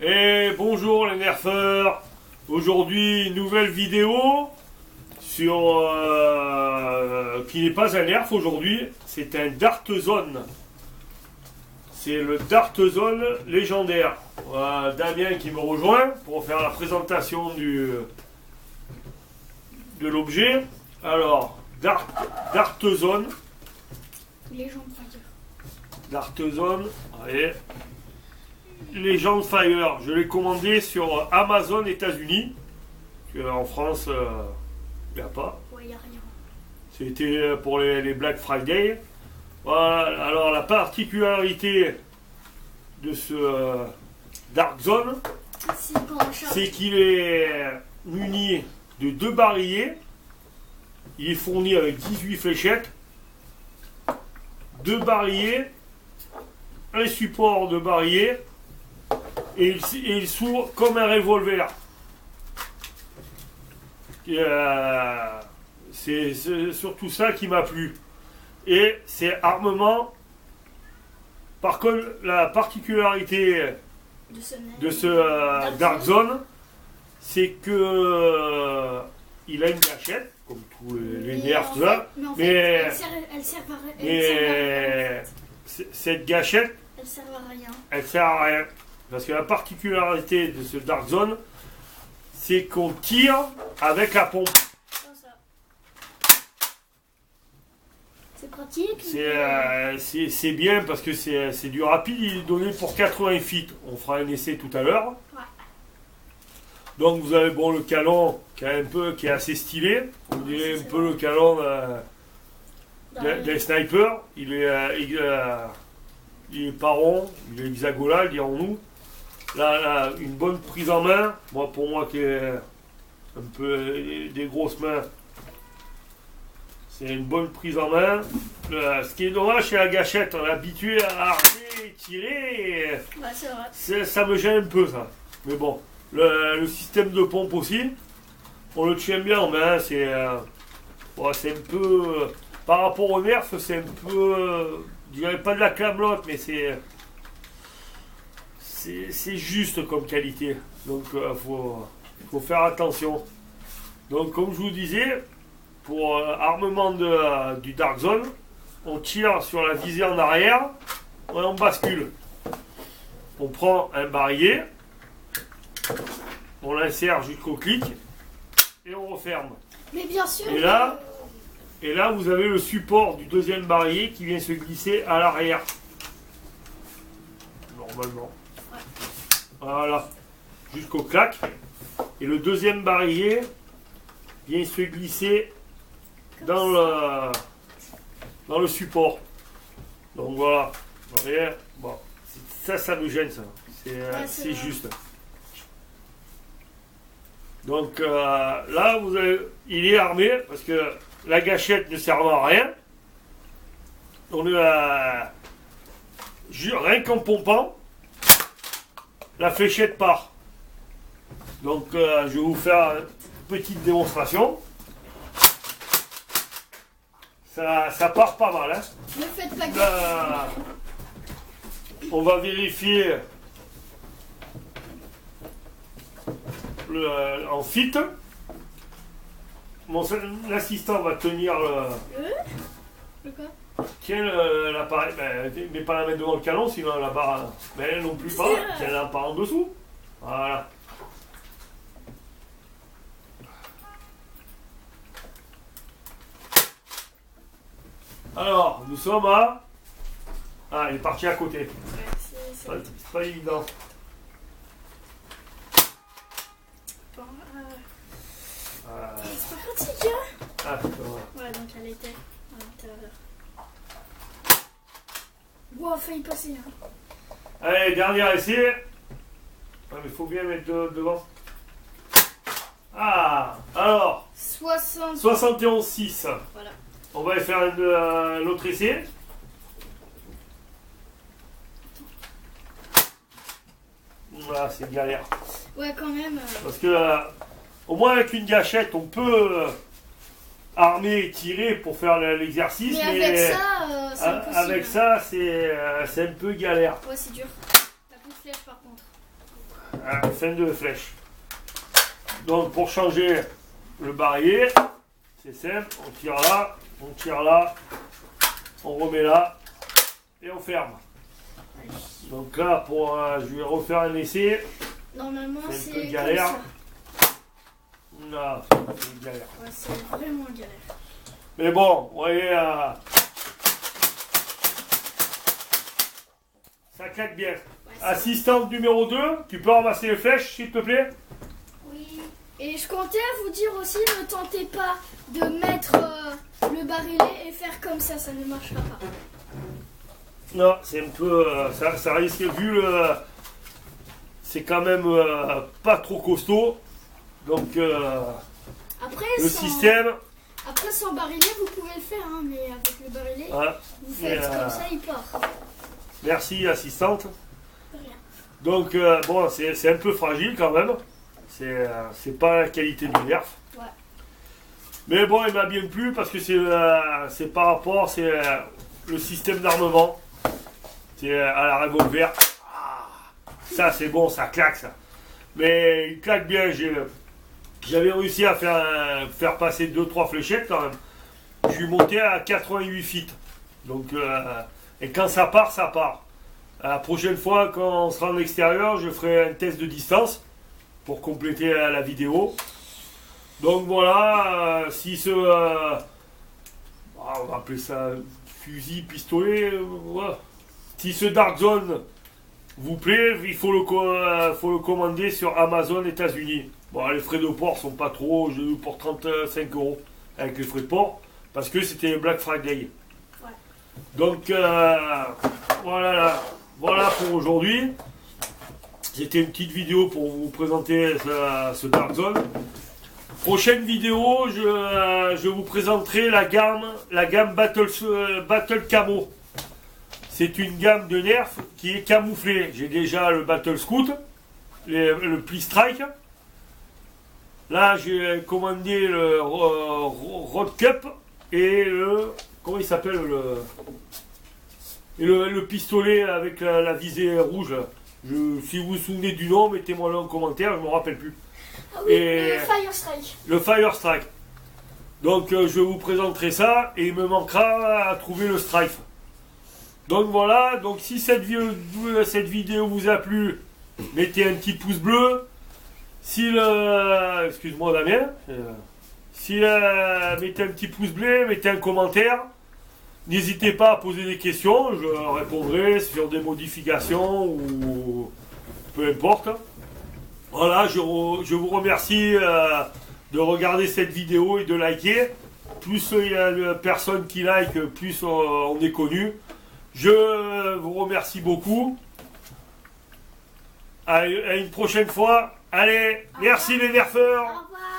Et bonjour les nerfeurs. Aujourd'hui, nouvelle vidéo sur qui n'est pas un nerf aujourd'hui, c'est un Dart Zone. C'est le Dart Zone légendaire. Voilà, Damien qui me rejoint pour faire la présentation de l'objet. Alors, Dart Zone. Legend Fire. Dart Zone, allez. Legend Fire, je l'ai commandé sur Amazon États-Unis. En France, il n'y a pas. Ouais, y a rien. C'était pour les Black Friday. Voilà. Alors la particularité de ce Dark Zone, c'est qu'il est muni de 2 barilliers. Il est fourni avec 18 fléchettes, 2 barilliers, un support de barillet et il s'ouvre comme un revolver. C'est surtout ça qui m'a plu. Et c'est armement. Par contre, la particularité de ce Dark Zone, c'est que il a une gâchette, comme tous les nerfs là. Mais cette gâchette, elle sert à rien. Elle sert à rien. Parce que la particularité de ce Dark Zone, c'est qu'on tire avec la pompe. C'est pratique. C'est bien parce que c'est du rapide. Il est donné pour 80 feet. On fera un essai tout à l'heure. Ouais. Donc vous avez bon le canon qui est assez stylé. On dirait un peu le canon des snipers. Il est pas rond, il est hexagonal, dirons-nous. Là, une bonne prise en main. Pour moi qui ai un peu des grosses mains, c'est une bonne prise en main. Ce qui est dommage, c'est la gâchette. On est habitué à armer et tirer. Ouais, c'est vrai. Ça me gêne un peu, ça. Mais bon, le système de pompe aussi, on le tient bien en main. C'est un peu... par rapport au nerf, c'est un peu... je dirais pas de la camelote, mais c'est juste comme qualité. Donc faut faire attention. Donc comme je vous disais, pour armement du Dark Zone, on tire sur la visée en arrière et on bascule. On prend un barillet, on l'insère jusqu'au clic et on referme. Mais bien sûr. Et là, vous avez le support du deuxième barillet qui vient se glisser à l'arrière. Normalement. Ouais. Voilà. Jusqu'au clac. Et le deuxième barillet vient se glisser dans le support. Donc voilà. Vous voyez, bon. Ça me gêne, ça. C'est juste. Donc là, il est armé parce que la gâchette ne sert à rien. On a rien qu'en pompant, la fléchette part. Donc je vais vous faire une petite démonstration. Ça part pas mal. Hein. Ne faites pas Là, on va vérifier en fit. Mon assistant va tenir le quoi? Tiens l'appareil, mais pas la mettre devant le canon, sinon la barre, mais elle non plus pas, tiens la barre en dessous. Voilà. Alors, nous sommes à... Ah, il est parti à côté. Ouais, c'est pas évident. Bon, c'est pas pratique, hein. Ah, putain. Ouais, donc elle était à l'intérieur. Wow, failli passer, hein. Allez, dernier essai. Ah, mais il faut bien mettre devant. Ah, alors, 71,6. Voilà. On va faire un autre essai. Voilà, c'est galère. Ouais, quand même. Parce que, au moins avec une gâchette, on peut armer et tirer pour faire l'exercice. Mais avec ça, c'est impossible. Avec ça, c'est un peu galère. Ouais, c'est dur. T'as plus de flèches par contre. fin de flèche. Donc pour changer le barillet, c'est simple, on tire là, on remet là et on ferme. Donc là, je vais refaire un essai. Normalement, C'est un peu c'est galère. comme ça. Non, c'est une galère. Ouais, c'est vraiment galère. Mais bon, vous voyez, ça claque bien. Assistante numéro 2, tu peux ramasser les flèches, s'il te plaît? Oui. Et je comptais vous dire aussi, ne tentez pas de mettre le barillet et faire comme ça ne marchera pas. Non, c'est un peu... ça risque, vu le... C'est quand même pas trop costaud. Donc, Après, le système... Après, sans barillet, vous pouvez le faire, hein, mais avec le barillet, Ouais. vous faites comme ça, il part. Merci, assistante. De rien. Donc, bon, c'est un peu fragile quand même. C'est pas la qualité du nerf. Ouais. Mais bon, il m'a bien plu parce que c'est par rapport, c'est le système d'armement. C'est à la revolver. Ah, ça, c'est bon, ça claque, ça. Mais il claque bien. J'avais réussi à faire passer 2-3 fléchettes quand même. Je suis monté à 88 feet. Donc, et quand ça part, ça part. La prochaine fois, quand on sera en extérieur, je ferai un test de distance pour compléter la vidéo. Donc voilà, si on va appeler ça fusil, pistolet, voilà. Si ce Dark Zone vous plaît, il faut le commander sur Amazon États-Unis. Bon, les frais de port sont pas trop, j'ai eu pour 35 € avec les frais de port, parce que c'était Black Friday. Ouais. Donc voilà pour aujourd'hui. C'était une petite vidéo pour vous présenter ce Dark Zone. Prochaine vidéo, je vous présenterai la gamme Battle Camo. C'est une gamme de nerfs qui est camouflée. J'ai déjà le Battle Scout, le Pli Strike. Là, j'ai commandé le Road Cup et le... Comment il s'appelle le pistolet avec la visée rouge. Si vous vous souvenez du nom, mettez-moi le en commentaire, je ne me rappelle plus. Ah oui, Et le Fire Strike. Le Fire Strike. Donc je vous présenterai ça et il me manquera à trouver le Strife. Donc voilà, donc si cette vidéo vous a plu, mettez un petit pouce bleu. Si excuse-moi Damien. Mettez un petit pouce bleu, mettez un commentaire. N'hésitez pas à poser des questions, je répondrai sur des modifications ou peu importe. Voilà, je vous remercie de regarder cette vidéo et de liker. Plus il y a de personnes qui like, plus on est connu. Je vous remercie beaucoup. À une prochaine fois. Allez, merci les nerfeurs. Au revoir.